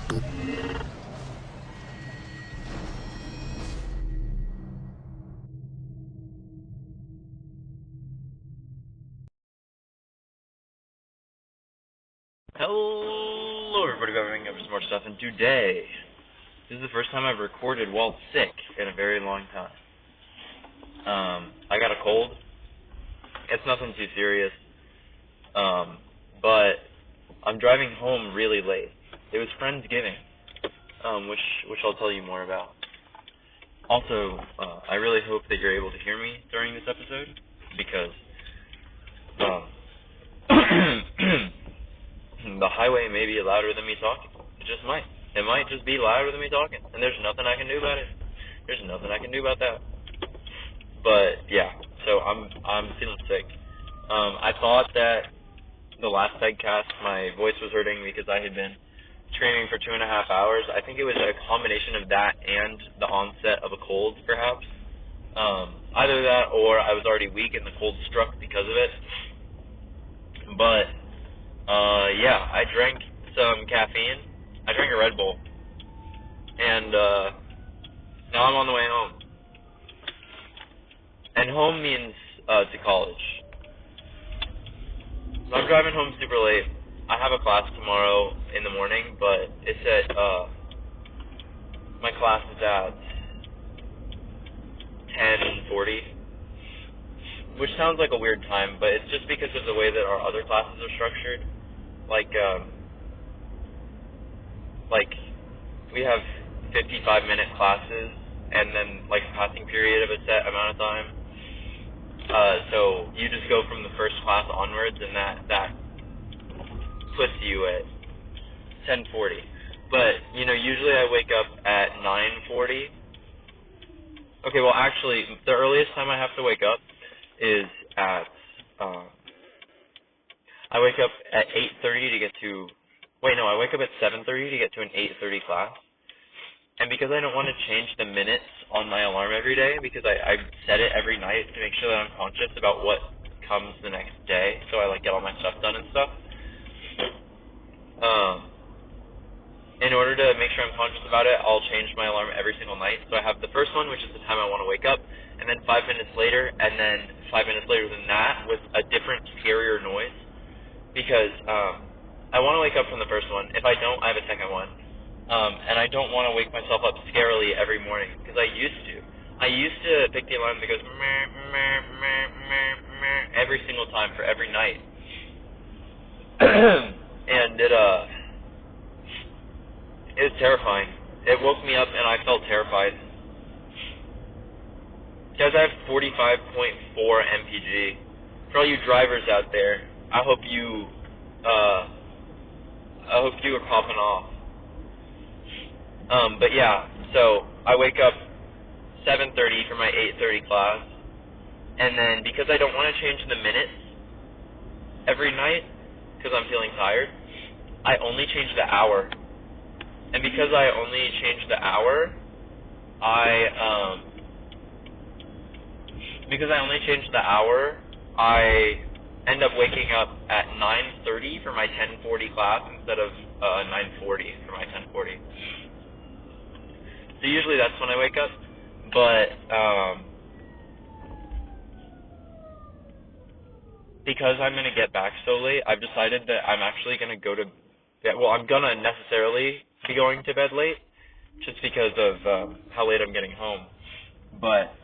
Hello everybody, we're bringing up some more stuff, and today, this is the first time I've recorded while sick in a very long time. I got a cold. It's nothing too serious, but I'm driving home really late. It was Friendsgiving, which I'll tell you more about. Also, I really hope that you're able to hear me during this episode, because, the highway may be louder than me talking. It just might. It might just be louder than me talking, and there's nothing I can do about it. There's nothing I can do about that. But yeah, so I'm feeling sick. I thought that the last PEGCAST my voice was hurting because I had been screaming for 2.5 hours. I think it was a combination of that and the onset of a cold, perhaps. Either that or I was already weak and the cold struck because of it. But yeah, I drank some caffeine. I drank a Red Bull. And, now I'm on the way home. And home means, to college. So I'm driving home super late. I have a class tomorrow in the morning, but it's at, my class is at 10:40. Which sounds like a weird time, but it's just because of the way that our other classes are structured. Like we have 55-minute classes, and then, like, a passing period of a set amount of time. So you just go from the first class onwards, and that puts you at 10:40. But, usually I wake up at 9:40. Okay, well, actually, the earliest time I have to wake up is at, I wake up at 8:30 to get to, I wake up at 7:30 to get to an 8:30 class. And because I don't want to change the minutes on my alarm every day, because I set it every night to make sure that I'm conscious about what comes the next day, so I, get all my stuff done and stuff. In order to make sure I'm conscious about it, I'll change my alarm every single night. So I have the first one, which is the time I want to wake up, and then 5 minutes later, and then 5 minutes later than that with a different, scarier noise. Because I want to wake up from the first one. If I don't, I have a second one. And I don't want to wake myself up scarily every morning, because I used to. I used to pick the alarm that goes meh, meh, meh, meh, meh, every single time for every night. And it was terrifying. It woke me up and I felt terrified. Guys, I have 45.4 mpg. For all you drivers out there, I hope you are popping off. But yeah, so I wake up 7:30 for my 8:30 class, and then because I don't want to change the minutes every night, because I'm feeling tired, I only change the hour. And because I only change the hour, I end up waking up at 9:30 for my 10:40 class instead of 9:40 for my 10:40. So usually that's when I wake up, but because I'm going to get back so late, I've decided that I'm actually going to go to bed. Well, I'm going to necessarily be going to bed late, just because of how late I'm getting home. But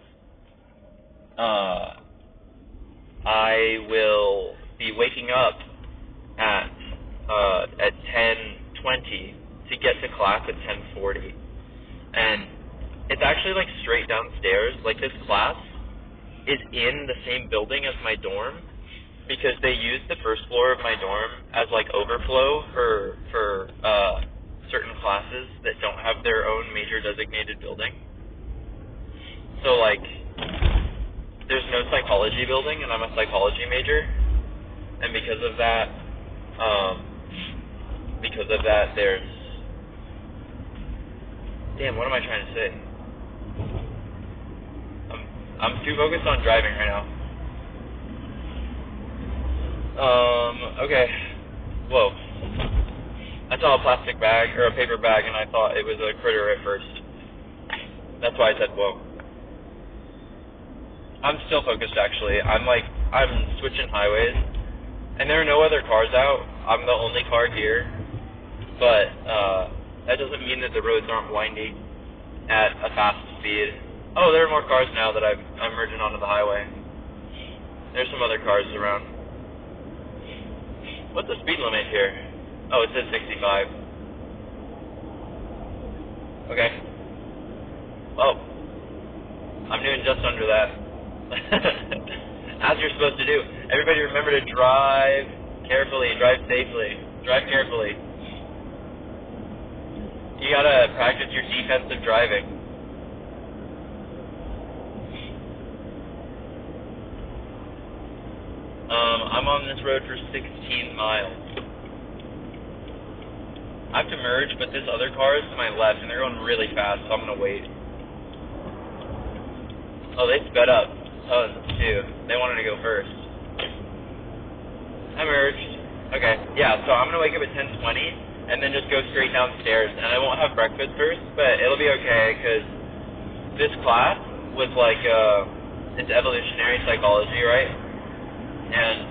I will be waking up at 10:20 to get to class at 10:40. And it's actually, straight downstairs. This class is in the same building as my dorm, because they use the first floor of my dorm as, overflow for certain classes that don't have their own major designated building. So, there's no psychology building, and I'm a psychology major, and because of that, there's... Damn, what am I trying to say? I'm too focused on driving right now. Okay. Whoa. I saw a plastic bag, or a paper bag, and I thought it was a critter at first. That's why I said whoa. I'm still focused, actually. I'm switching highways, and there are no other cars out. I'm the only car here, but that doesn't mean that the roads aren't windy at a fast speed. Oh, there are more cars now that I'm merging onto the highway. There's some other cars around. What's the speed limit here? Oh, it says 65. Okay. Well, I'm doing just under that. As you're supposed to do. Everybody remember to drive carefully, drive safely, drive carefully. You gotta practice your defensive driving. I'm on this road for 16 miles. I have to merge, but this other car is to my left, and they're going really fast, so I'm gonna wait. Oh, they sped up tons, too. They wanted to go first. I merged. Okay, yeah, so I'm gonna wake up at 10:20, and then just go straight downstairs, and I won't have breakfast first, but it'll be okay, because this class was like, it's evolutionary psychology, right? And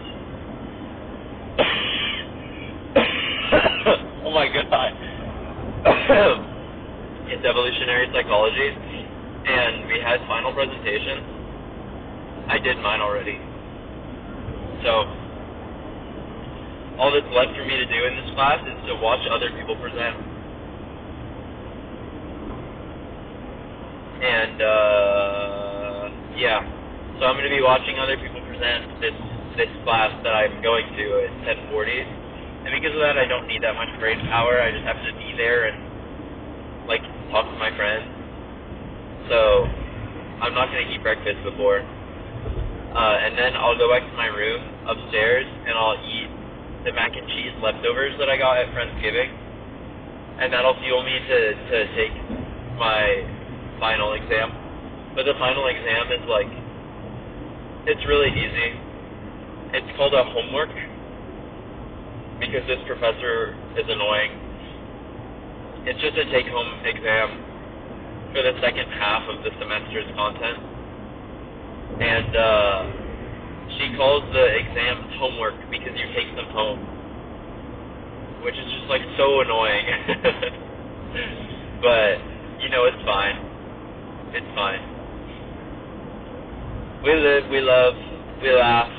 oh my god. It's evolutionary psychology, and we had final presentations. I did mine already. So all that's left for me to do in this class is to watch other people present. And yeah. So I'm gonna be watching other people present this class that I'm going to at 10:40, and because of that, I don't need that much brain power. I just have to be there and like talk to my friends. So I'm not gonna eat breakfast before, and then I'll go back to my room upstairs and I'll eat the mac and cheese leftovers that I got at Friendsgiving, and that'll fuel me to take my final exam. But the final exam is like, it's really easy. It's called a homework because this professor is annoying. It's just a take-home exam for the second half of the semester's content. And she calls the exams homework because you take them home, which is just like so annoying. But, you know, it's fine. It's fine. We live, we love, we laugh.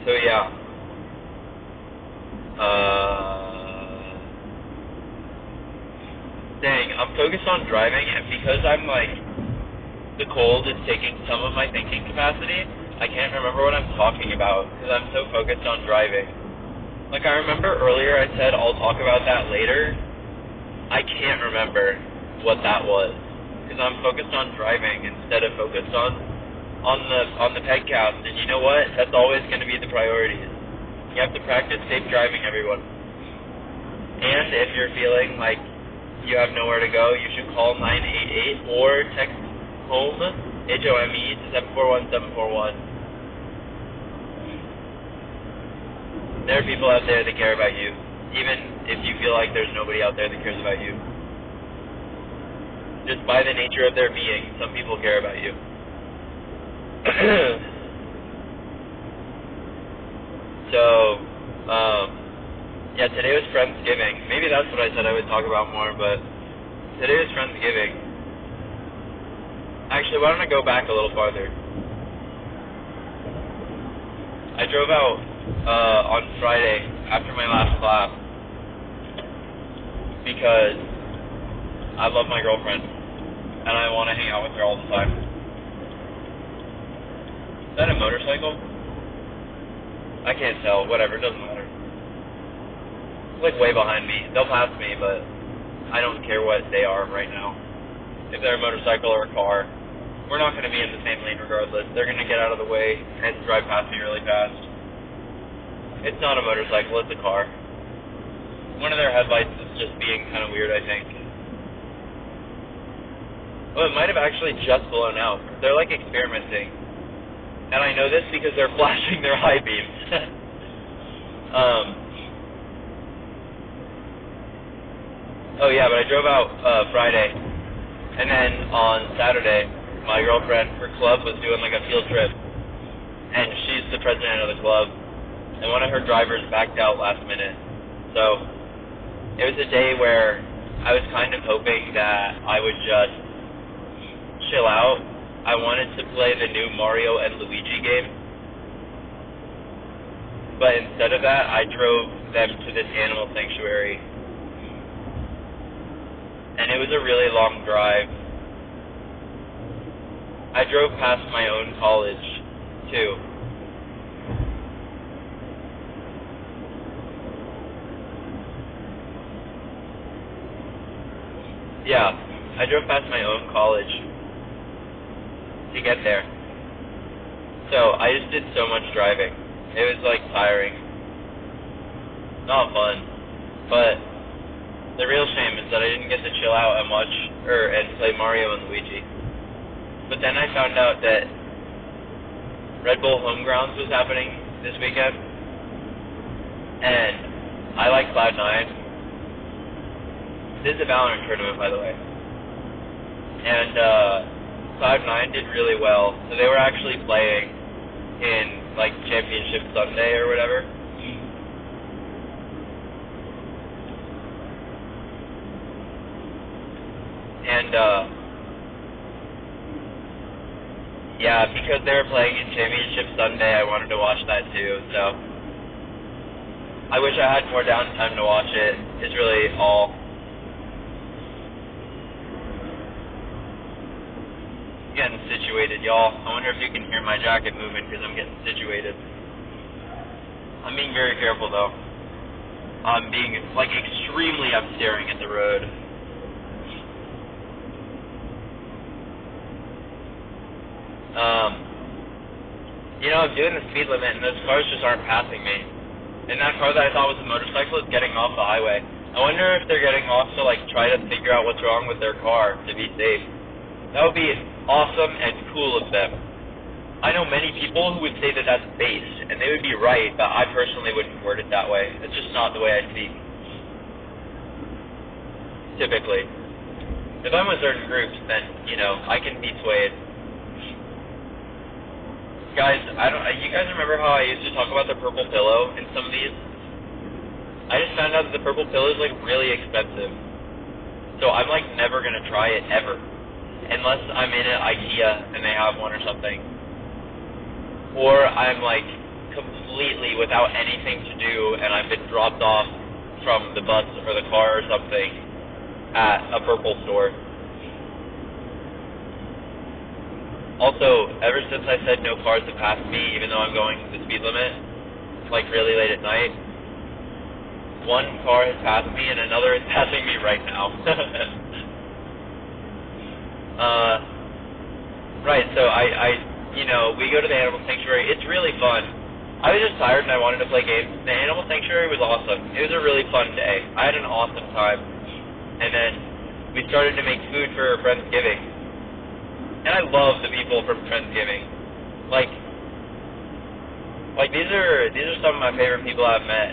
So yeah. Dang, I'm focused on driving, and because I'm like, the cold is taking some of my thinking capacity, I can't remember what I'm talking about, because I'm so focused on driving. Like, I remember earlier I said I'll talk about that later. I can't remember what that was, because I'm focused on driving instead of focused on the PEGCAST, and you know what? That's always going to be the priority. You have to practice safe driving, everyone. And if you're feeling like you have nowhere to go, you should call 988 or text HOME, HOME, to 741-741. There are people out there that care about you, even if you feel like there's nobody out there that cares about you. Just by the nature of their being, some people care about you. So, yeah, today was Friendsgiving. Maybe that's what I said I would talk about more, but today was Friendsgiving. Actually, why don't I go back a little farther? I drove out on Friday after my last class because I love my girlfriend and I want to hang out with her all the time. Is that a motorcycle? I can't tell. Whatever, it doesn't matter. It's like way behind me. They'll pass me, but I don't care what they are right now. If they're a motorcycle or a car, we're not going to be in the same lane regardless. They're going to get out of the way and drive past me really fast. It's not a motorcycle, it's a car. One of their headlights is just being kind of weird, I think. Well, it might have actually just blown out. They're like experimenting. And I know this because they're flashing their high beams. Oh yeah, but I drove out Friday. And then on Saturday, my girlfriend, her club was doing like a field trip. And she's the president of the club. And one of her drivers backed out last minute. So it was a day where I was kind of hoping that I would just chill out. I wanted to play the new Mario and Luigi game. But instead of that, I drove them to this animal sanctuary. And it was a really long drive. I drove past my own college, too. Yeah, I drove past my own college to get there. So I just did so much driving. It was like tiring. Not fun. But the real shame is that I didn't get to chill out and watch and play Mario and Luigi. But then I found out that Red Bull Homegrounds was happening this weekend. And I like Cloud9. This is a Valorant tournament, by the way. And Cloud9 did really well. So they were actually playing in, like, Championship Sunday or whatever. And, yeah, because they were playing in Championship Sunday, I wanted to watch that too, so I wish I had more downtime to watch it, is really all. Getting situated, y'all. I wonder if you can hear my jacket moving because I'm getting situated. I'm being very careful, though. I'm being, like, I'm staring at the road. You know, I'm doing the speed limit, and those cars just aren't passing me. And that car that I thought was a motorcycle is getting off the highway. I wonder if they're getting off to, like, try to figure out what's wrong with their car to be safe. That would be awesome and cool of them. I know many people who would say that that's base, and they would be right, but I personally wouldn't word it that way. It's just not the way I speak. Typically. If I'm with certain groups, then, you know, I can be swayed. Guys, you guys remember how I used to talk about the purple pillow in some of these? I just found out that the purple pillow is, like, really expensive. So I'm, like, never gonna try it, ever. Unless I'm in an IKEA and they have one or something. Or I'm, like, completely without anything to do and I've been dropped off from the bus or the car or something at a purple store. Also, ever since I said no cars have passed me, even though I'm going the speed limit, like really late at night, one car has passed me and another is passing me right now. Right, so you know, we go to the Animal Sanctuary. It's really fun. I was just tired and I wanted to play games. The Animal Sanctuary was awesome. It was a really fun day. I had an awesome time. And then we started to make food for Friendsgiving. And I love the people from Friendsgiving. Like these are some of my favorite people I've met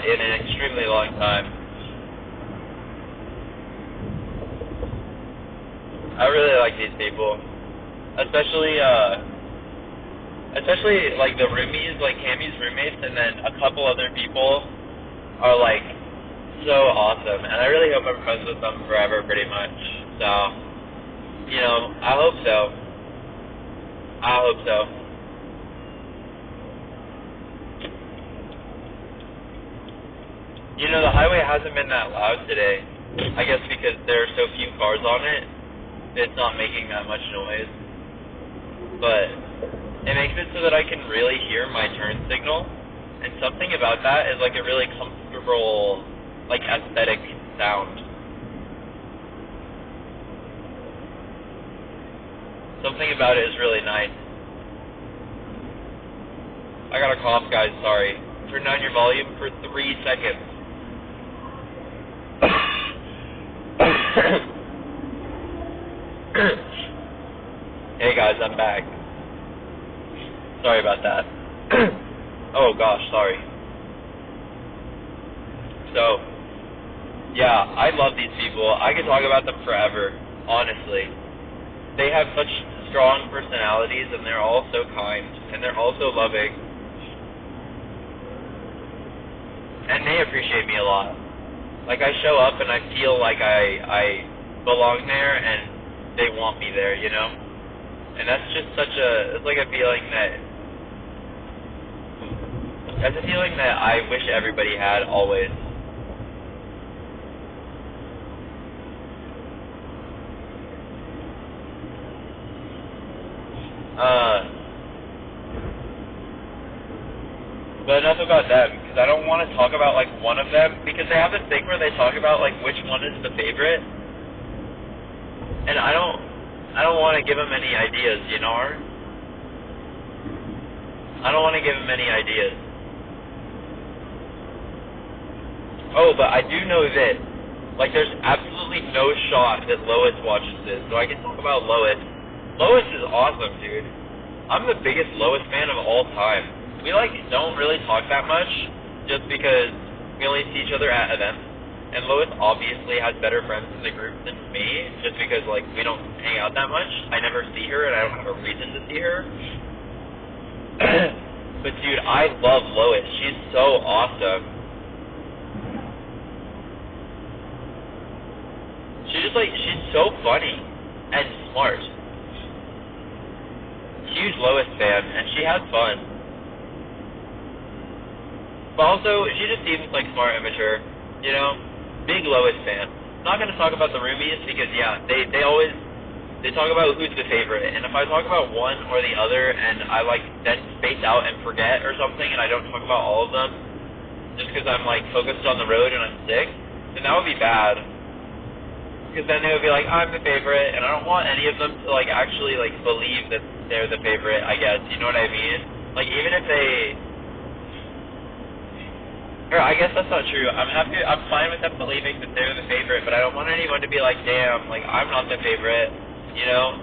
in an extremely long time. I really like these people, especially like the roomies, like Cammy's roommates, and then a couple other people are like so awesome, and I really hope I'm friends with them forever, pretty much. So, you know, I hope so. I hope so. You know, the highway hasn't been that loud today. I guess because there are so few cars on it. It's not making that much noise, but it makes it so that I can really hear my turn signal, and something about that is like a really comfortable, like, aesthetic sound. Something about it is really nice. I got a cough, guys, sorry. Turn down your volume for 3 seconds. guys, I'm back. Sorry about that. Oh gosh, sorry. So, yeah, I love these people. I could talk about them forever, honestly. They have such strong personalities, and they're all so kind, and they're all so loving. And they appreciate me a lot. Like, I show up and I feel like I belong there, and they want me there, you know? And that's just it's like a feeling that I wish everybody had always. But enough about them, because I don't want to talk about, like, one of them, because they have this thing where they talk about, like, which one is the favorite, and I don't want to give them any ideas, you know? I don't want to give them any ideas. Oh, but I do know this. Like, there's absolutely no shot that Lois watches this, so I can talk about Lois. Lois is awesome, dude. I'm the biggest Lois fan of all time. We, like, don't really talk that much, just because we only see each other at events. And Lois obviously has better friends in the group than me, just because, like, we don't hang out that much. I never see her, and I don't have a reason to see her. But, dude, I love Lois. She's so awesome. She's so funny and smart. Huge Lois fan, and she has fun. But also, she just seems like smart and mature, you know? Big Lois fan. Not going to talk about the roomies because, yeah, they talk about who's the favorite. And if I talk about one or the other and I, like, then space out and forget or something and I don't talk about all of them just because I'm, like, focused on the road and I'm sick, then that would be bad. Because then they would be like, I'm the favorite, and I don't want any of them to, like, actually, like, believe that they're the favorite, I guess. You know what I mean? Like, even if they... Or I guess that's not true. I'm fine with them believing that they're the favorite, but I don't want anyone to be like, damn, like, I'm not the favorite, you know?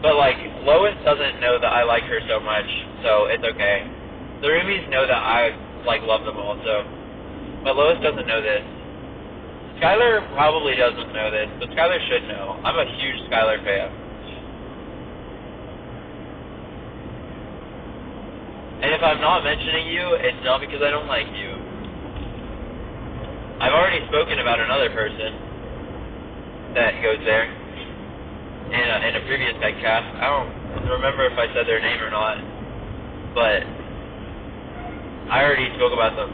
But, like, Lois doesn't know that I like her so much, so it's okay. The roomies know that I, like, love them also. But Lois doesn't know this. Skylar probably doesn't know this, but Skylar should know. I'm a huge Skylar fan. And if I'm not mentioning you, it's not because I don't like you. I've already spoken about another person that goes there in a previous PEGCAST. I don't remember if I said their name or not, but I already spoke about them.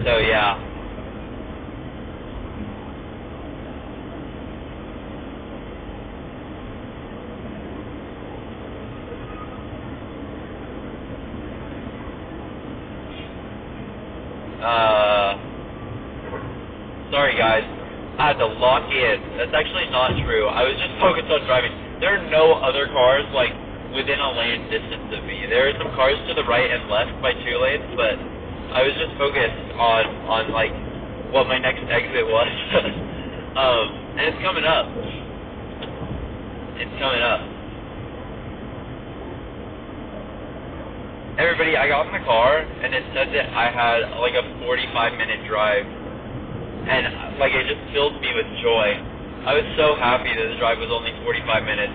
So yeah. Sorry guys, I had to lock in. That's actually not true. I was just focused on driving. There are no other cars, like, within a lane distance of me. There are some cars to the right and left by 2 lanes, but I was just focused on like, what my next exit was. And it's coming up. It's coming up. Everybody, I got in the car, and it said that I had, like, a 45-minute drive. And, like, it just filled me with joy. I was so happy that the drive was only 45 minutes.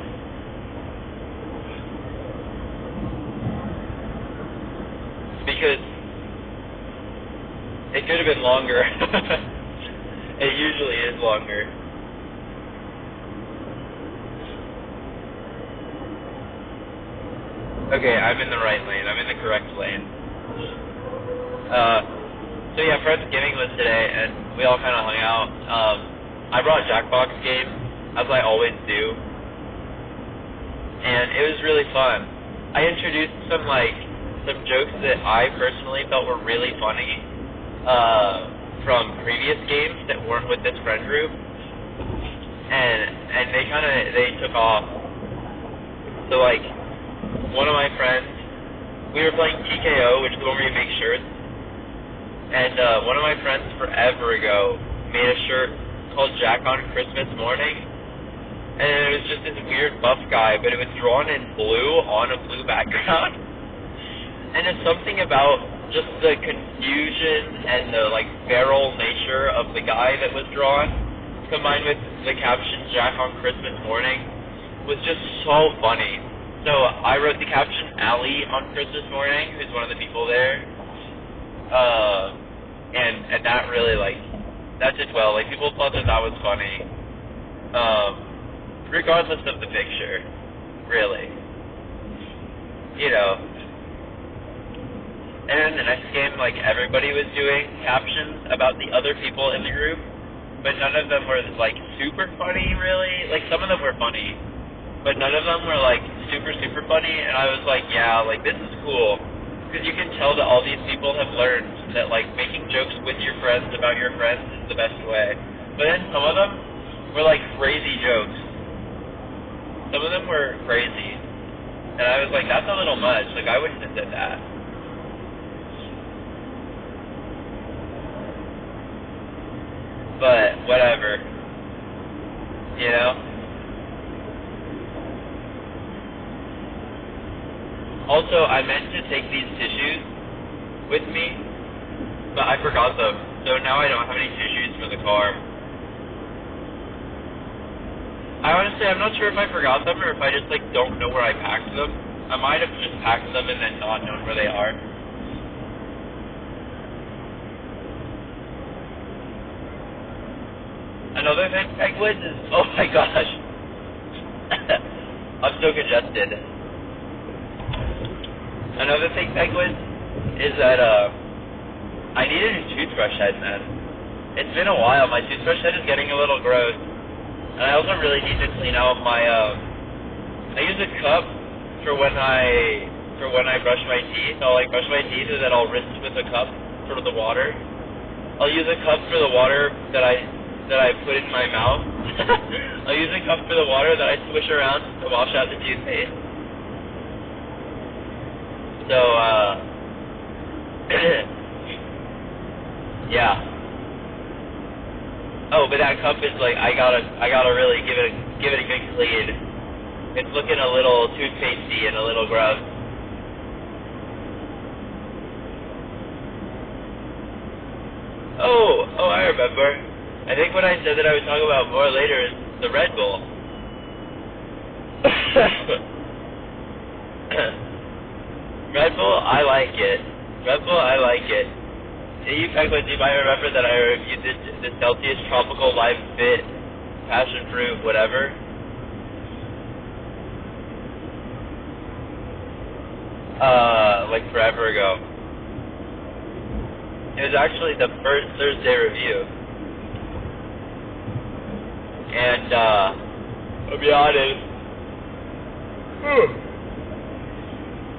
Because it could have been longer. It usually is longer. Okay, I'm in the right lane. I'm in the correct lane. So yeah, Friendsgiving was today, and we all kind of hung out. I brought Jackbox game, as I always do, and it was really fun. I introduced some jokes that I personally felt were really funny from previous games that weren't with this friend group, and they took off. So, like, one of my friends, we were playing TKO, which is the one where you make shirts. And one of my friends forever ago made a shirt called Jack on Christmas Morning. and it was just this weird buff guy, but it was drawn in blue on a blue background. And it's something about just the confusion and the like feral nature of the guy that was drawn, combined with the caption "Jack on Christmas morning," was just so funny. So I wrote the caption "Allie on Christmas morning," who's one of the people there, and that really that did well. Like, people thought that was funny, regardless of the picture, really, And then I scanned, everybody was doing captions about the other people in the group, but none of them were, super funny, really. Some of them were funny, but none of them were, super, super funny, and I was like, yeah, this is cool, because you can tell that all these people have learned that, making jokes with your friends about your friends is the best way. But then some of them were, crazy jokes. Some of them were crazy, and I was like, that's a little much. I wouldn't have said that. But whatever, Also, I meant to take these tissues with me, but I forgot them, so now I don't have any tissues for the car. I'm not sure if I forgot them or if I just, don't know where I packed them. I might have just packed them and then not known where they are. Another thing, Pegwoods, is, oh my gosh, I'm so congested. Another thing, Pegwoods, is that, I need a new toothbrush head, man. It's been a while. My toothbrush head is getting a little gross, and I also really need to clean out my, I use a cup for when I brush my teeth. I'll, brush my teeth, and then I'll rinse with a cup for the water. I'll use a cup for the water that I put in my mouth. I'll use a cup for the water that I swish around to wash out the toothpaste. So, yeah. Oh, but that cup is I gotta really give it a good clean. It's looking a little toothpastey and a little gross. Oh, I remember. I think what I said that I would talk about more later is the Red Bull. Red Bull, I like it. You might remember that I reviewed the Celsius Tropical Live Fit Passion Fruit whatever. Forever ago. It was actually the first Thursday review. And, I'll be honest,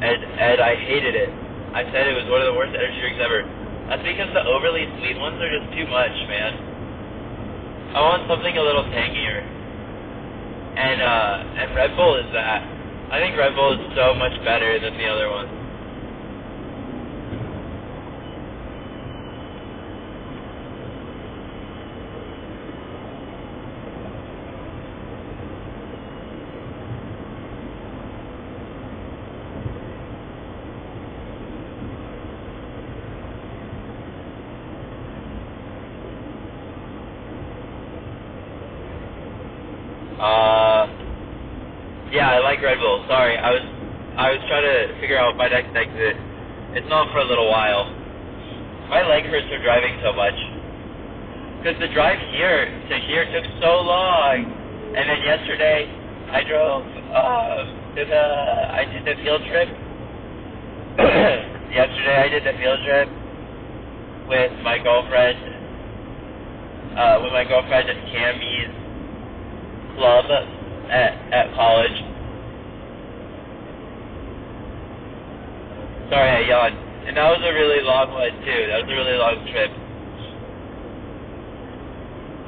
and I hated it. I said it was one of the worst energy drinks ever. That's because the overly sweet ones are just too much, man. I want something a little tangier. And Red Bull is that. I think Red Bull is so much better than the other ones. Yeah, I like Red Bull. Sorry, I was trying to figure out my next exit. It's not for a little while. My leg hurts from driving so much. Because the drive here to here took so long. And then yesterday, I drove, I did the field trip. Yesterday I did the field trip with my girlfriend at Cammy's club at college. Sorry, I yawned. And that was a really long one, too. That was a really long trip.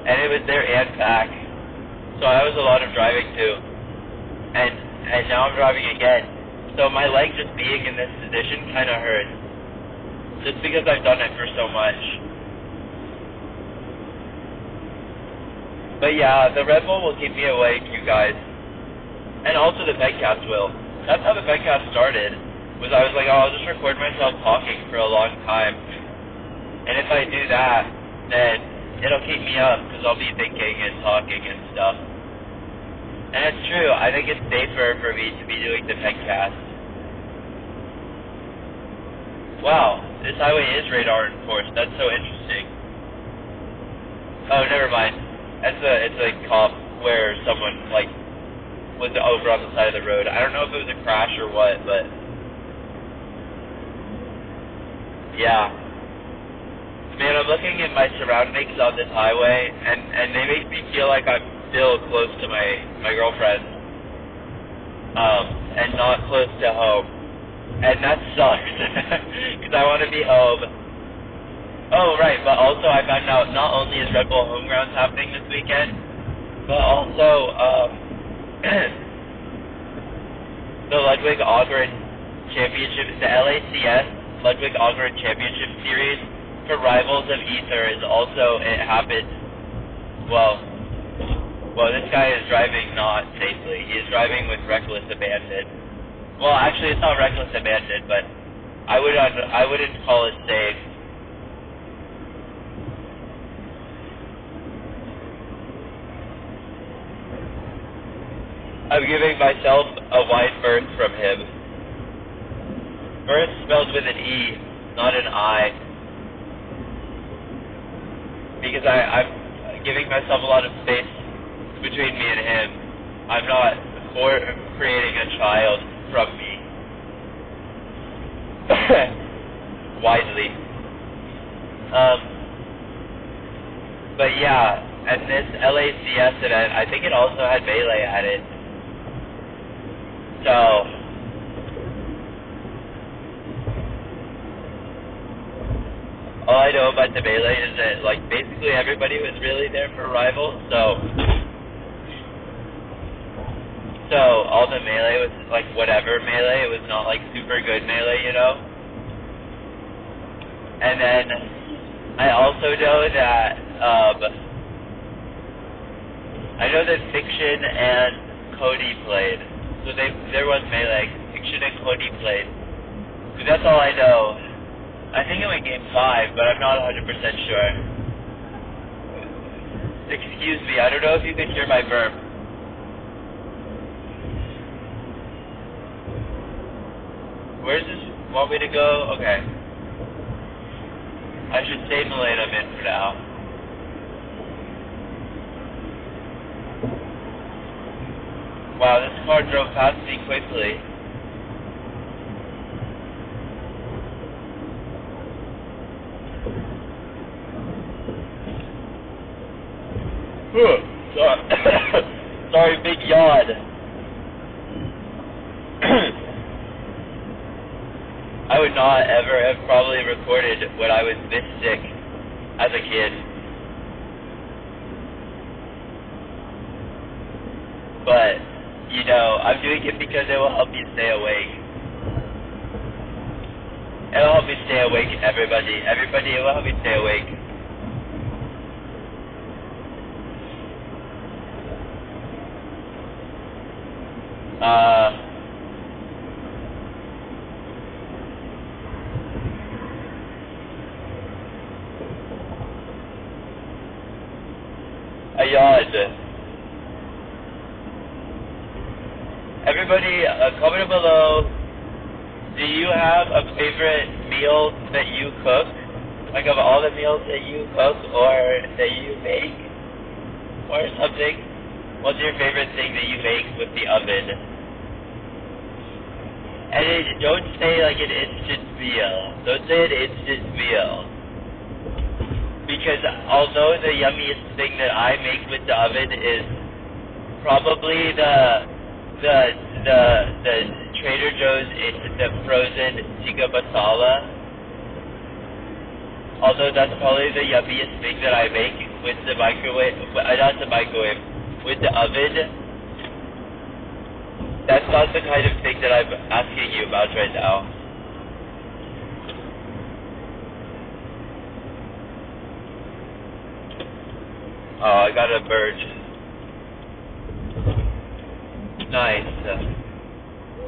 And it was there and back. So that was a lot of driving, too. And now I'm driving again. So my leg just being in this position kind of hurts. Just because I've done it for so much. But yeah, the Red Bull will keep me awake, you guys. And also the PEGCAST will. That's how the PEGCAST started, was I was like, oh, I'll just record myself talking for a long time. And if I do that, then it'll keep me up, because I'll be thinking and talking and stuff. And it's true, I think it's safer for me to be doing the PEGCAST. Wow, this highway is radar enforced. That's so interesting. Oh, never mind. It's a cop where someone, like, was over on the side of the road. I don't know if it was a crash or what, but yeah. Man, I'm looking at my surroundings on this highway, and they make me feel like I'm still close to my girlfriend, and not close to home. And that sucks, because I want to be home. Oh, right, but also I found out not only is Red Bull Homegrounds happening this weekend, but also, the Ludwig Ogren Championship, the LACS Ludwig Ogren Championship Series for Rivals of Ether is also, it happened, well, this guy is driving not safely. He is driving with reckless abandon. Well, actually, it's not reckless abandon, but I wouldn't call it safe. I'm giving myself a wide berth from him. Berth spelled with an E, not an I. Because I'm giving myself a lot of space between me and him. I'm not for creating a child from me. Widely. But yeah, and this LACS event, I think it also had Melee at it. So, all I know about the Melee is that, like, basically everybody was really there for Rivals, so all the Melee was, like, whatever Melee, it was not, like, super good Melee, you know? And then, I also know that, I know that Fiction and Cody played, so there was Melee, Fiction and Cody played, so that's all I know. I think it went game 5, but I'm not 100% sure. Excuse me, I don't know if you can hear my burp. Where does this want me to go? Okay. I should stay in the lane I'm in for now. Wow, this car drove past me quickly. Sorry, big yawn. I would not ever have probably recorded when I was this sick as a kid. But, you know, I'm doing it because it will help you stay awake. It will help me stay awake, everybody. Everybody, it will help me stay awake. I yawned. Everybody, comment below, do you have a favorite meal that you cook? Like, of all the meals that you cook or that you make or something? What's your favorite thing that you make with the oven? And don't say like an instant meal. Don't say an instant meal. Because although the yummiest thing that I make with the oven is probably the Trader Joe's, the frozen tikka masala. Although that's probably the yummiest thing that I make with the microwave, not the microwave, with the oven. That's not the kind of thing that I'm asking you about right now. Oh, I got a bird. Nice.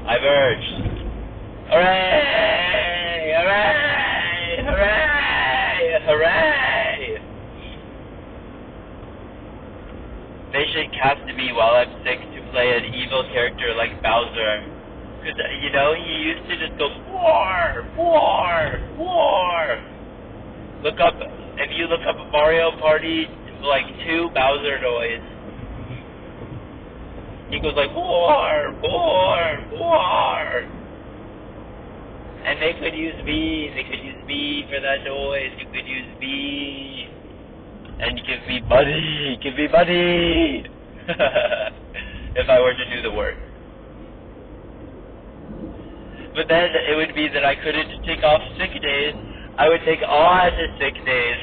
I merged. Hooray! Hooray! Hooray! Hooray! They should cast me while I'm sick to play an evil character like Bowser. Because, you know, he used to just go, war! War! War! Look up, if you look up Mario Party, like 2 Bowser noise. He goes like, war! War! War! And they could use me for that noise. You could use me. And give me money. Give me money. If I were to do the work. But then it would be that I couldn't take off sick days. I would take on sick days.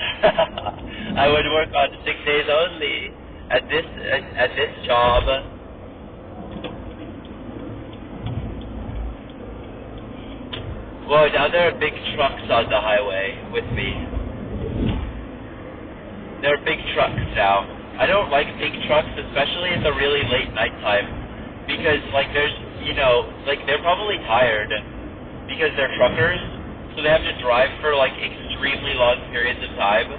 I would work on sick days only at this job. Whoa, now there are big trucks on the highway with me. There are big trucks now. I don't like big trucks, especially in the really late night time. Because, like, there's, you know, like, they're probably tired. Because they're truckers. So they have to drive for, like, extremely long periods of time.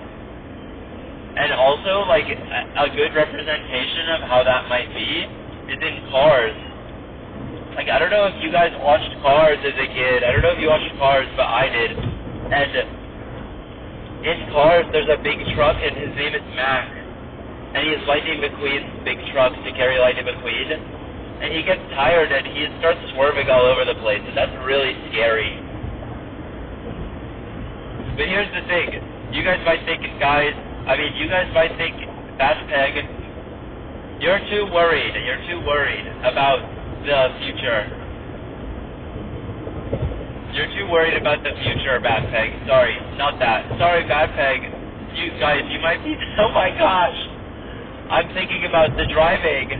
And also, like, a good representation of how that might be is in Cars. Like, I don't know if you guys watched Cars as a kid. I don't know if you watched Cars, but I did. And in Cars, there's a big truck, and his name is Mac. And he is Lightning McQueen's big truck to carry Lightning McQueen. And he gets tired, and he starts swerving all over the place. And that's really scary. But here's the thing. You guys might think, PEG, you're too worried. You're too worried about the future. You're too worried about the future, PEG. Sorry, not that. Sorry, PEG. You guys, you might be, oh my gosh. I'm thinking about the driving.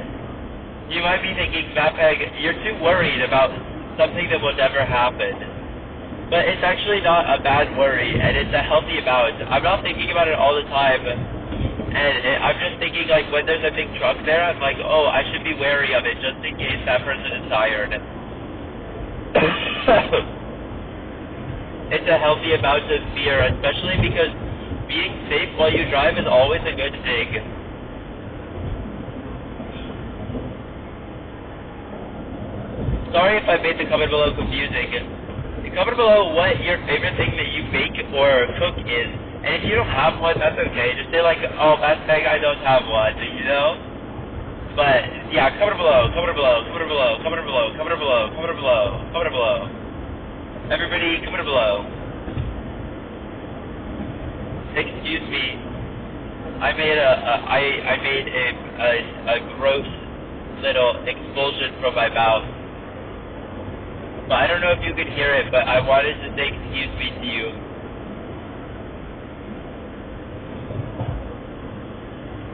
You might be thinking, PEG, you're too worried about something that will never happen. But it's actually not a bad worry, and it's a healthy amount. I'm not thinking about it all the time, and I'm just thinking, like, when there's a big truck there, I'm like, oh, I should be wary of it just in case that person is tired. It's a healthy amount of fear, especially because being safe while you drive is always a good thing. Sorry if I made the comment below confusing. Comment below what your favorite thing that you make or cook is, and if you don't have one, that's okay. Just say like, oh, PEG, I don't have one, you know? But, yeah, comment below, comment below, comment below, comment below, comment below, comment below, comment below. Everybody, comment below. Excuse me. I made a gross little expulsion from my mouth. But I don't know if you could hear it, but I wanted to say excuse me to you.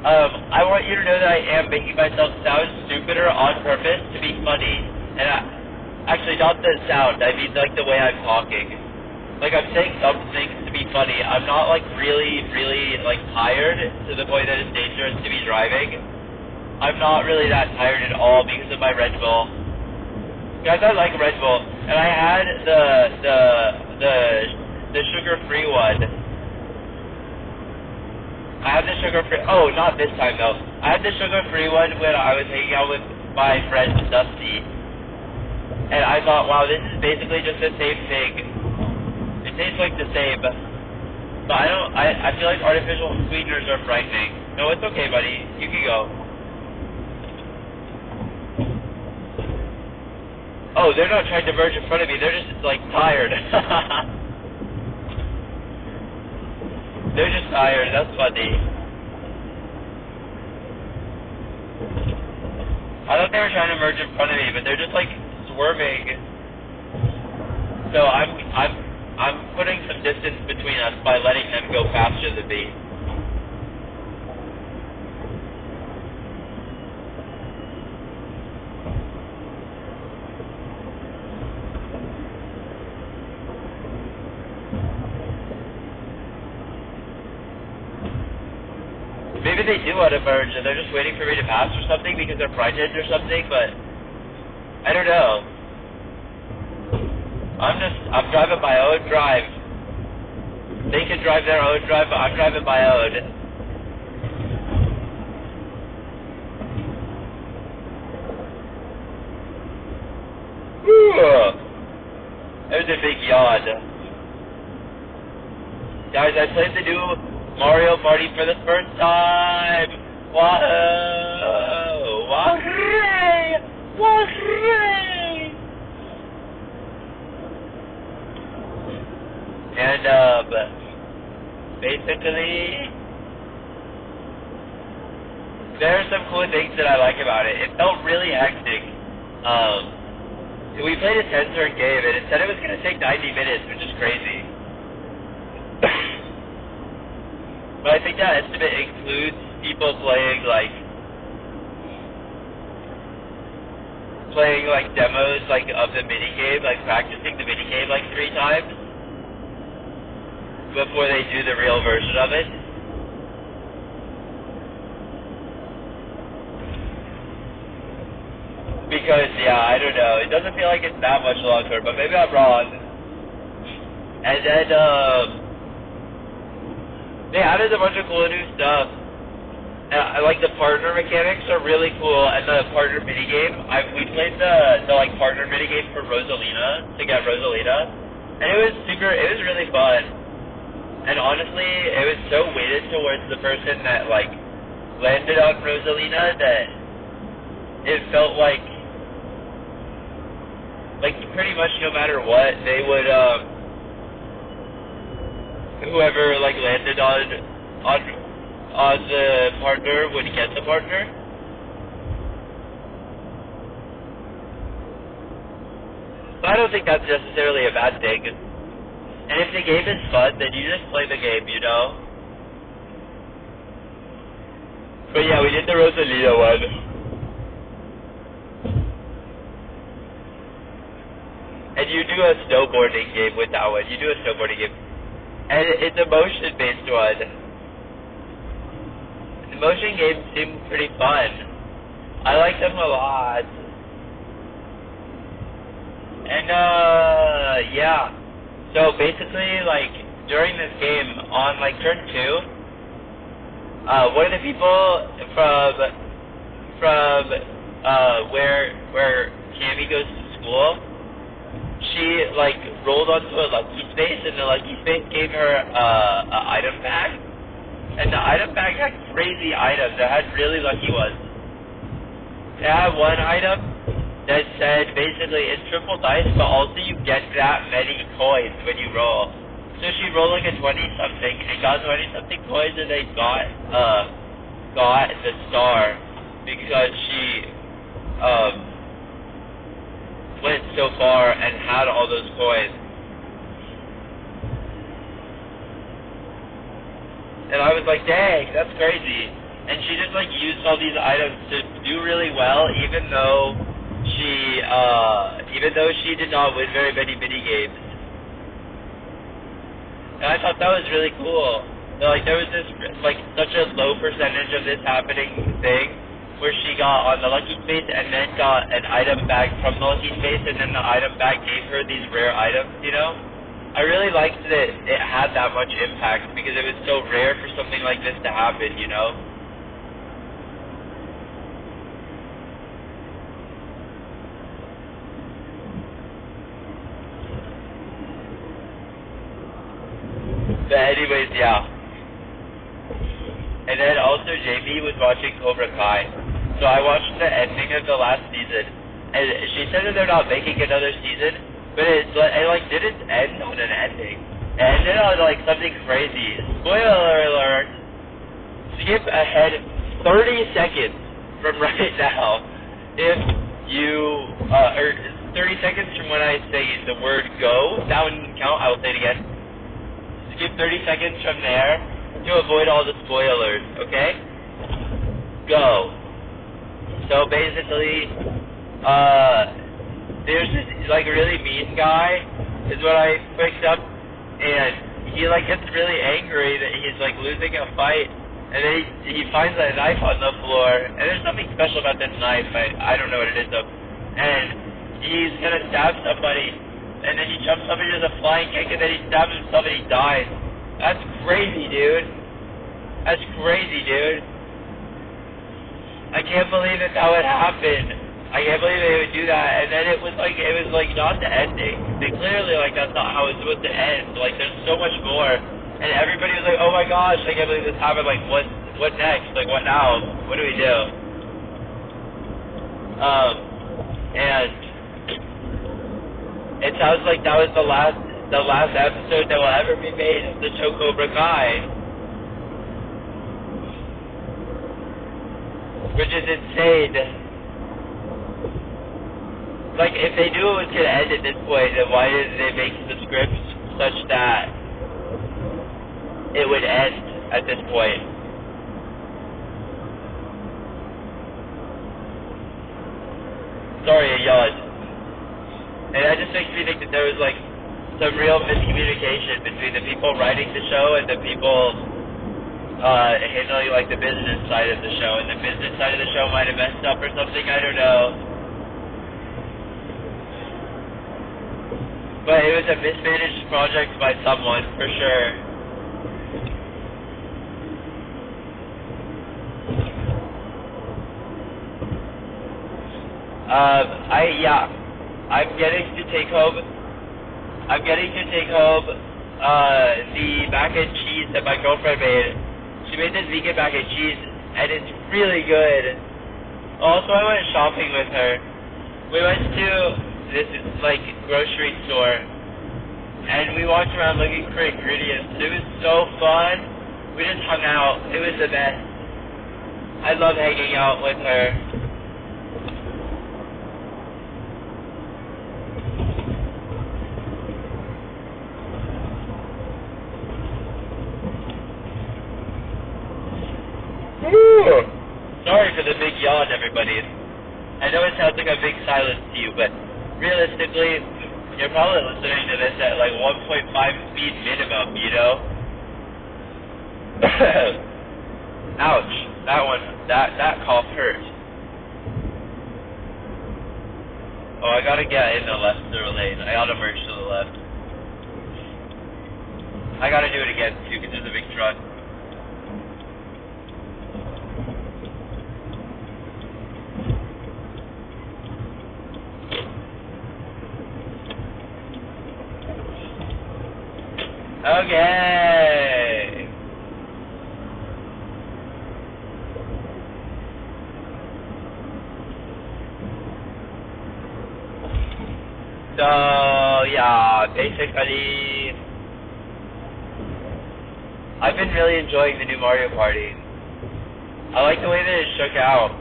I want you to know that I am making myself sound stupider on purpose to be funny. And actually, not the sound, I mean like the way I'm talking. Like, I'm saying some things to be funny. I'm not like really, like tired to the point that it's dangerous to be driving. I'm not really that tired at all because of my Red Bull. Guys, I like Red Bull, and I had the sugar-free one. I had the sugar-free, oh, not this time though. I had the sugar-free one when I was hanging out with my friend Dusty. And I thought, wow, this is basically just the same thing. It tastes like the same. But I feel like artificial sweeteners are frightening. No, it's okay, buddy. You can go. Oh, they're not trying to merge in front of me. They're just, like, tired. They're just tired. That's funny. I thought they were trying to merge in front of me, but they're just, like, swerving. So I'm putting some distance between us by letting them go faster than me. Maybe they do want to merge and they're just waiting for me to pass or something because they're frightened or something, but I don't know. I'm driving my own drive. They can drive their own drive, but I'm driving my own. That was a big yawn. Guys, I played the new Mario Party for the first time. Whoa! Wahray! Wahray! And, basically, there are some cool things that I like about it. It felt really hectic. We played a 10-turn game, and it said it was going to take 90 minutes, which is crazy. But I think that estimate includes people playing, like, demos, like, of the minigame, like, practicing the minigame, like, 3 times before they do the real version of it. Because, yeah, I don't know. It doesn't feel like it's that much longer, but maybe I'm wrong. And then, they added a bunch of cool new stuff. And, like, the partner mechanics are really cool, and the partner minigame. We played the like, partner minigame for Rosalina, to get Rosalina. And it was really fun. And honestly, it was so weighted towards the person that, like, landed on Rosalina that it felt like pretty much no matter what, they would, whoever, like, landed on the partner would get the partner. But I don't think that's necessarily a bad thing. And if the game is fun, then you just play the game, you know? But yeah, we did the Rosalina one. And you do a snowboarding game with that one. You do a snowboarding game. And it's a motion-based one. The motion games seem pretty fun. I like them a lot. And, yeah. So basically, like, during this game, on, like, turn 2, one of the people from where Cammy goes to school, she, like, rolled onto a lucky space, and the lucky space gave her a item bag. And the item bag had crazy items. It had really lucky ones. It had one item that said, basically, it's triple dice, but also you get that many coins when you roll. So she rolled, like, a 20-something, and got 20-something coins, and they got the star, because she, went so far and had all those coins. And I was like, dang, that's crazy. And she just, like, used all these items to do really well, even though she did not win very many mini games. And I thought that was really cool. Like, there was this, like, such a low percentage of this happening thing, where she got on the lucky space and then got an item bag from the lucky space, and then the item bag gave her these rare items, you know? I really liked that it had that much impact, because it was so rare for something like this to happen, you know? But anyways, yeah. And then also JB was watching Cobra Kai. So I watched the ending of the last season, and she said that they're not making another season, but it like didn't end on an ending. It ended on like something crazy. Spoiler alert! Skip ahead 30 seconds from right now. If you, or 30 seconds from when I say the word go, that wouldn't count, I will say it again. Skip 30 seconds from there to avoid all the spoilers, okay? Go. So basically, there's this, like, really mean guy, is what I picked up, and he, like, gets really angry that he's, like, losing a fight, And then he finds a knife on the floor, and there's nothing special about this knife. I don't know what it is though. And he's gonna stab somebody, and then he jumps up and does a flying kick, and then he stabs himself and he dies. That's crazy, dude. That's crazy, dude. I can't believe that would happen. I can't believe they would do that. And then it was like not the ending. They clearly that's not how it's supposed to end. Like there's so much more. And everybody was like, oh my gosh, I can't believe this happened. Like what next? Like what now? What do we do? And it sounds like that was the last episode that will ever be made of the show Cobra Kai. Which is insane. Like, if they knew it was going to end at this point, then why didn't they make the script such that it would end at this point? Sorry, I yawned. And that just makes me think that there was, some real miscommunication between the people writing the show and the people handling the business side of the show, and the business side of the show might have messed up or something, I don't know. But it was a mismanaged project by someone, for sure. I'm getting to take home the mac and cheese that my girlfriend made. She made this vegan mac and cheese, and it's really good. Also, I went shopping with her. We went to this grocery store, and we walked around looking for ingredients. It was so fun. We just hung out. It was the best. I love hanging out with her. Sorry for the big yawn, everybody. I know it sounds like a big silence to you, but realistically, you're probably listening to this at 1.5 speed minimum, you know? Ouch. That cough hurt. Oh, I gotta get in the left lane. I gotta merge to the left. I gotta do it again, too, because there's a big truck. Okay. So, yeah, basically, I've been really enjoying the new Mario Party. I like the way that it shook out.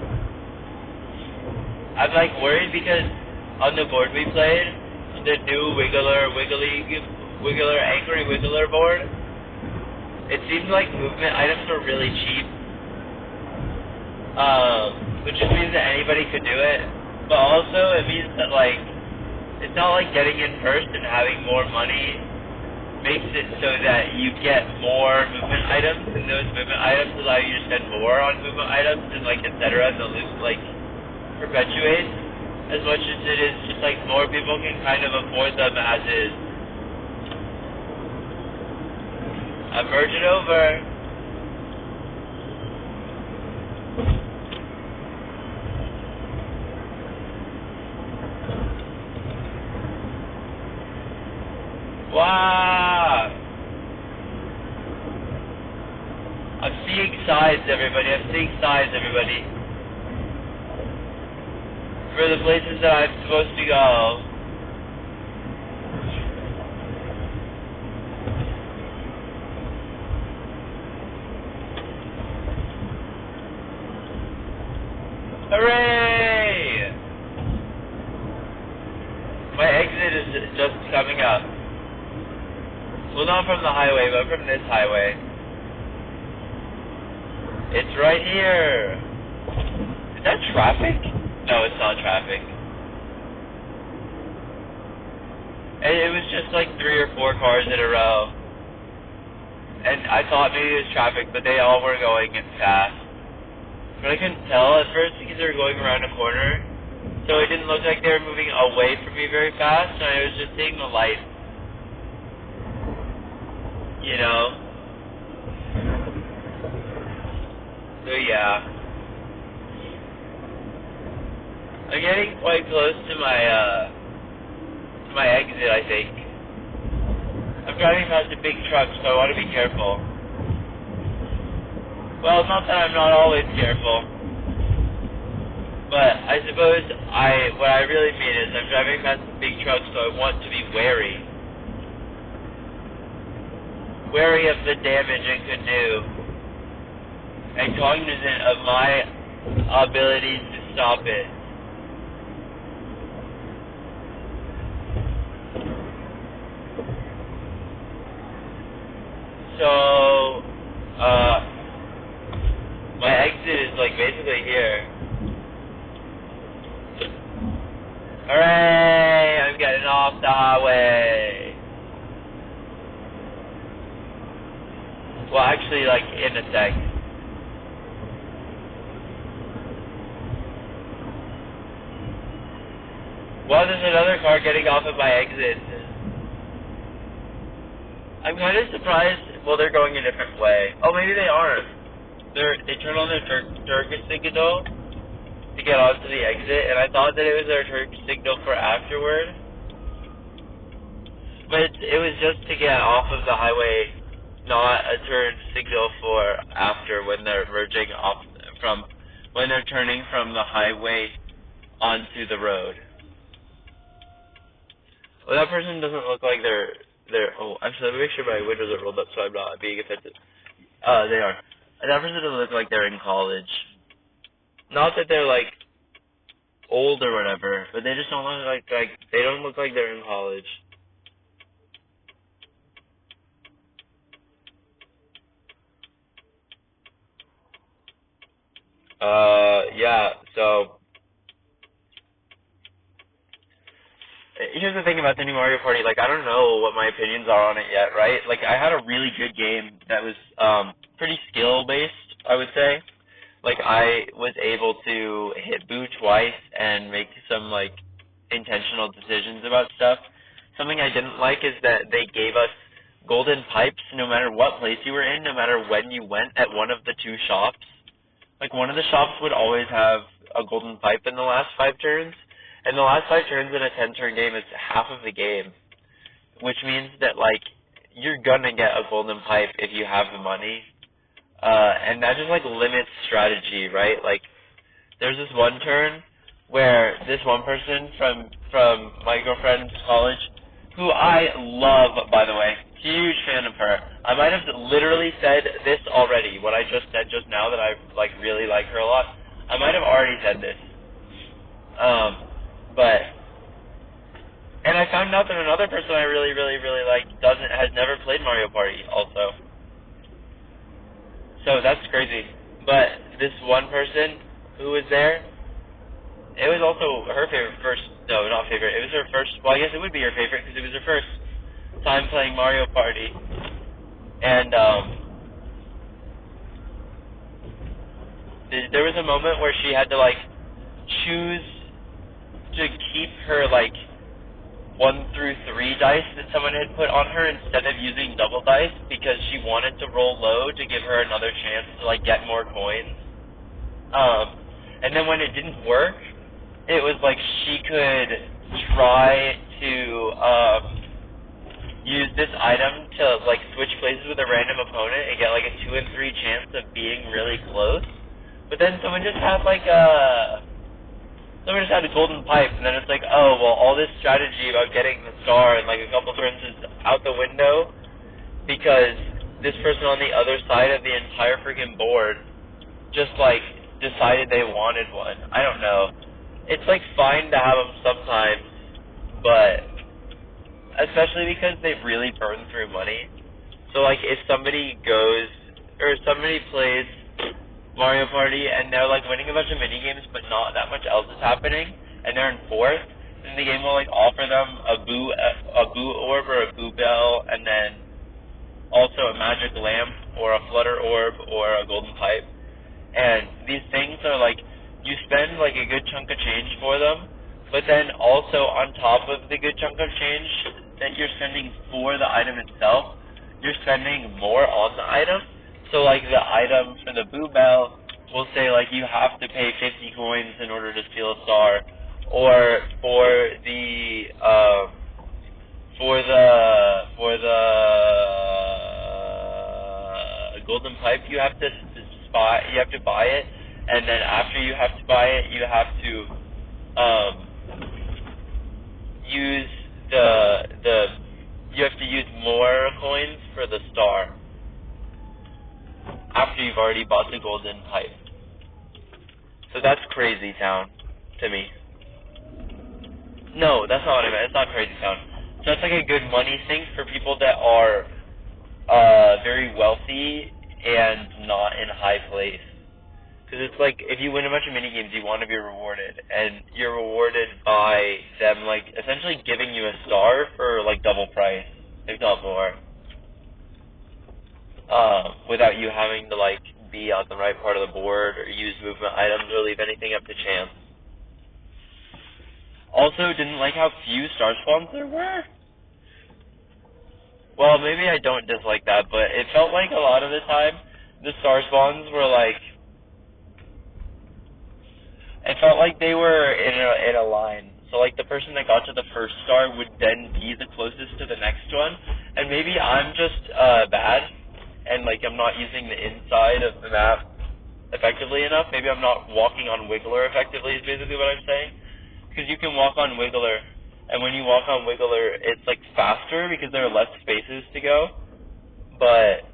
I'm worried because on the board we played, the new Angry Wiggler board, it seemed like movement items were really cheap, which just means that anybody could do it, but also it means that it's not getting in first and having more money makes it so that you get more movement items, and those movement items allow you to spend more on movement items and etc. and the loop perpetuates as much as it is just more people can kind of afford them as is. I'm merging over. Wow! I'm seeing signs, everybody. For the places that I'm supposed to go. Hooray! My exit is just coming up. Well, not from the highway, but from this highway. It's right here. Is that traffic? No, it's not traffic. And it was just 3 or 4 cars in a row. And I thought maybe it was traffic, but they all were going fast. But I couldn't tell at first because they were going around a corner. So it didn't look like they were moving away from me very fast, and I was just seeing the light. You know? So yeah. I'm getting quite close to my exit, I think. I'm driving past a big truck, so I want to be careful. Well, not that I'm not always careful, but I suppose what I really mean is I'm driving past a big truck, so I want to be wary. Wary of the damage it could do, and cognizant of my abilities to stop it. So, my exit is like basically here. Hooray! I'm getting off the highway. Well, actually, like in a sec. Well, there's another car getting off at my exit. I'm kind of surprised. Well, they're going a different way. Oh, maybe they aren't. They turn on their Turkish signal to get onto the exit, and I thought that it was their Turkish signal for afterward. But it was just to get off of the highway, not a turn signal for after when they're merging off when they're turning from the highway onto the road. Well, that person doesn't look like they're. Oh, actually, let me make sure my windows are rolled up so I'm not being offended. They are. That person doesn't look like they're in college. Not that they're like old or whatever, but they just don't look like they don't look like they're in college. Yeah. So here's the thing about the new Mario Party. Like, I don't know what my opinions are on it yet, right? Like, I had a really good game that was pretty skill-based, I would say. Like, I was able to hit Boo twice and make some, like, intentional decisions about stuff. Something I didn't like is that they gave us golden pipes no matter what place you were in, no matter when you went at one of the two shops. Like, one of the shops would always have a golden pipe in the last 5 turns. And the last 5 turns in a 10-turn game is half of the game, which means that, like, you're gonna get a golden pipe if you have the money, and that just, like, limits strategy, right? Like, there's this one turn where this one person from my girlfriend's college, who I love, by the way, huge fan of her. I might have literally said this already, what I just said just now, that I, like, really like her a lot. I might have already said this. And I found out that another person I really, really, really like has never played Mario Party also. So that's crazy. But this one person who was there, it was also her favorite, it was her first, well, I guess it would be her favorite because it was her first time playing Mario Party. And, there was a moment where she had to, like, choose to keep her, like, 1 through 3 dice that someone had put on her instead of using double dice because she wanted to roll low to give her another chance to, like, get more coins. And then when it didn't work, it was like she could try to use this item to, like, switch places with a random opponent and get, like, a 2 and 3 chance of being really close. But then someone just had, like, someone just had a golden pipe, and then it's like, oh, well, all this strategy about getting the star and, like, a couple turns is out the window because this person on the other side of the entire freaking board just, like, decided they wanted one. I don't know. It's, like, fine to have them sometimes, but especially because they really burn through money. So, like, if somebody plays Mario Party and they're, like, winning a bunch of mini games but not that much else is happening and they're in 4th, then the game will, like, offer them a boo orb or a boo bell, and then also a magic lamp or a flutter orb or a golden pipe. And these things are like, you spend like a good chunk of change for them, but then also on top of the good chunk of change that you're spending for the item itself, you're spending more on the item. So like the item for the Boo Bell will say like you have to pay 50 coins in order to steal a star, or for the golden pipe you have to buy it, and then after you have to buy it you have to use you have to use more coins for the star after you've already bought the golden pipe. So that's Crazy Town to me. No, that's not what I meant. It's not Crazy Town. So it's like a good money sink for people that are very wealthy and not in high place. Because it's like, if you win a bunch of mini games, you want to be rewarded, and you're rewarded by them like essentially giving you a star for like double price, if not more, without you having to like be on the right part of the board or use movement items or leave anything up to chance. Also, didn't like how few star spawns there were. Well, maybe I don't dislike that, but it felt like a lot of the time the star spawns were like, it felt like they were in a line. So like the person that got to the first star would then be the closest to the next one, and maybe I'm just bad, and like I'm not using the inside of the map effectively enough. Maybe I'm not walking on Wiggler effectively is basically what I'm saying. Because you can walk on Wiggler, and when you walk on Wiggler, it's like faster because there are less spaces to go. But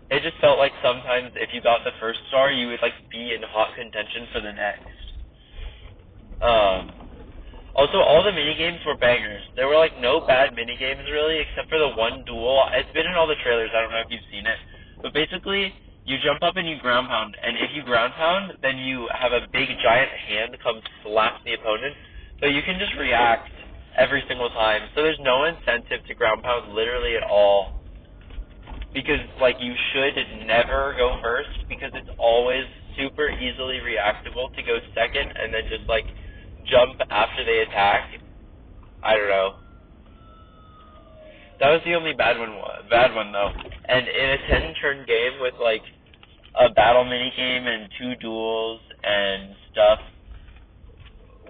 it just felt like sometimes if you got the first star, you would like be in hot contention for the next. Also, all the minigames were bangers. There were like no bad minigames really, except for the one duel. It's been in all the trailers. I don't know if you've seen it, but basically, you jump up and you ground pound, and if you ground pound, then you have a big giant hand come slap the opponent, but you can just react every single time, so there's no incentive to ground pound literally at all, because like you should never go first, because it's always super easily reactable to go second, and then just like jump after they attack. I don't know. That was the only bad one though, and in a 10-turn game with like a battle minigame and 2 duels and stuff,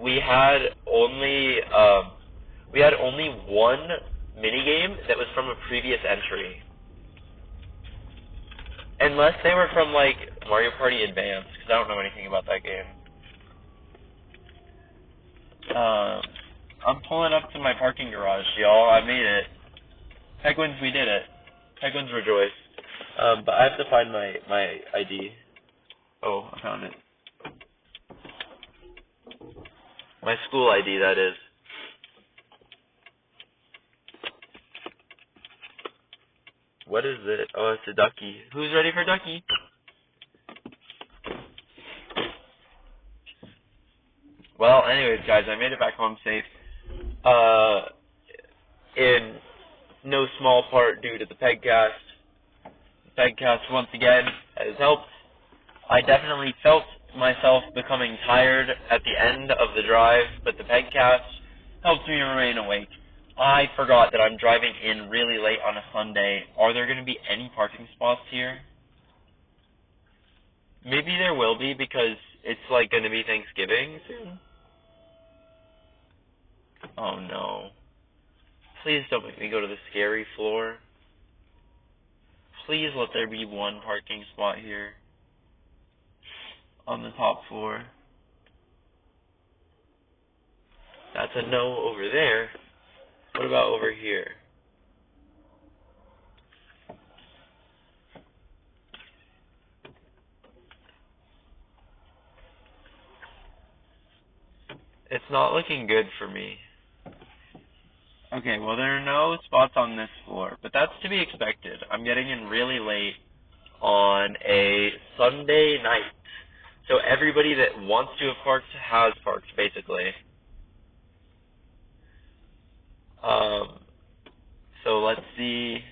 we had only one minigame that was from a previous entry. Unless they were from like Mario Party Advance, because I don't know anything about that game. I'm pulling up to my parking garage, y'all. I made it. Penguins, we did it. Penguins rejoice. But I have to find my ID. Oh, I found it. My school ID, that is. What is it? Oh, it's a ducky. Who's ready for ducky? Well, anyways, guys, I made it back home safe. In no small part due to the PEGCAST. PEGCAST, once again, has helped. I definitely felt myself becoming tired at the end of the drive, but the PEGCAST helps me remain awake. I forgot that I'm driving in really late on a Sunday. Are there going to be any parking spots here? Maybe there will be, because it's like going to be Thanksgiving soon. Oh no. Please don't make me go to the scary floor. Please let there be one parking spot here on the top floor. That's a no over there. What about over here? It's not looking good for me. Okay, well there are no spots on this floor, but that's to be expected. I'm getting in really late on a Sunday night. So everybody that wants to have parked has parked, basically. So let's see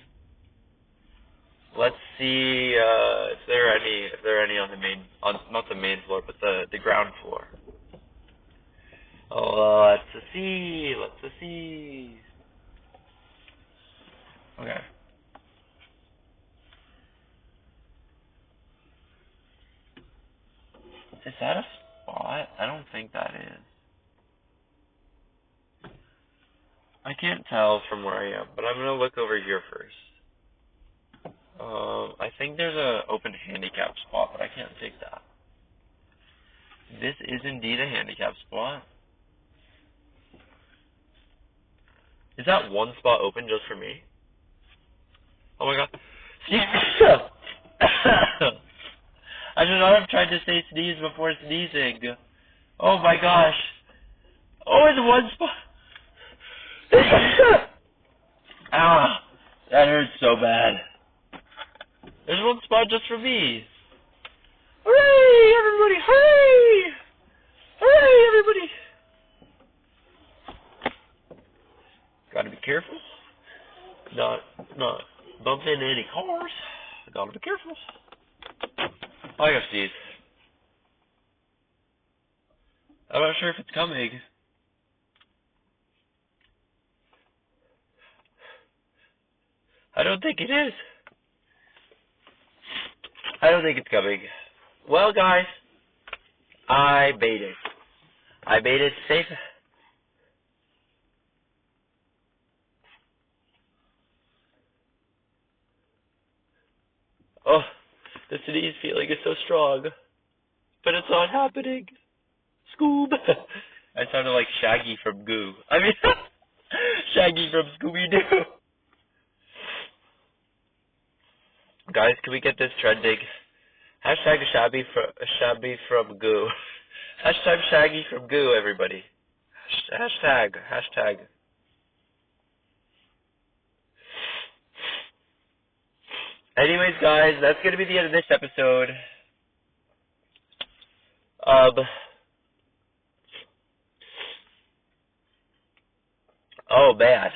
if there are any on the main, not the main floor, but the ground floor. Oh, let's see. Okay. Is that a spot? I don't think that is. I can't tell from where I am, but I'm gonna look over here first. I think there's a open handicap spot, but I can't take that. This is indeed a handicap spot. Is that one spot open just for me? Oh my god. I should not have tried to say sneeze before sneezing. Oh my gosh. Oh, it's one spot. Ah, that hurts so bad. There's one spot just for me. Hooray, everybody! Hooray! Hooray, everybody! Gotta be careful. Not bump into any cars. Gotta be careful. I gotta sneeze. I'm not sure if it's coming. I don't think it is. I don't think it's coming. Well, guys, I made it. I made it safe. Oh, the sneeze feeling is so strong. But it's not happening. Scoob. I sounded like Shaggy from Goo. I mean, Shaggy from Scooby-Doo. Guys, can we get this trending? Hashtag Shabby from Goo. Hashtag Shaggy from Goo, everybody. Hashtag. Anyways, guys, that's going to be the end of this episode. Oh, man.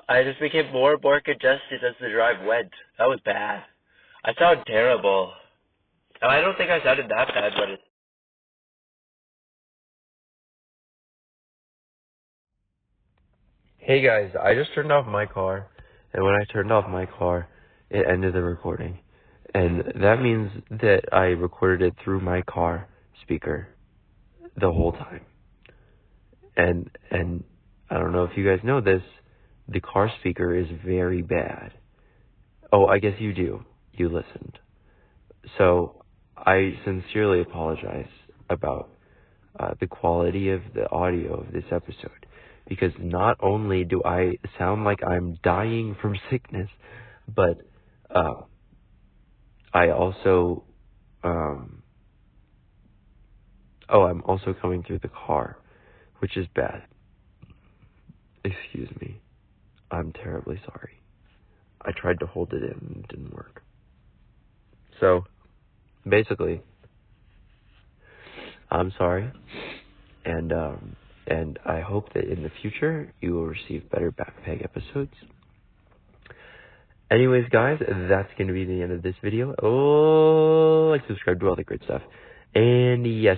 I just became more and more congested as the drive went. That was bad. I sound terrible. And I don't think I sounded that bad, but Hey guys, I just turned off my car, and when I turned off my car, it ended the recording. And that means that I recorded it through my car speaker the whole time. And I don't know if you guys know this, the car speaker is very bad. Oh, I guess you do. You listened. So I sincerely apologize about the quality of the audio of this episode, because not only do I sound like I'm dying from sickness, but I also I'm also coming through the car, which is bad. Excuse me. I'm terribly sorry. I tried to hold it in and it didn't work. So, basically, I'm sorry, and I hope that in the future you will receive better Backpeg episodes. Anyways, guys, that's going to be the end of this video. Oh, like, subscribe, do all the great stuff. And yes,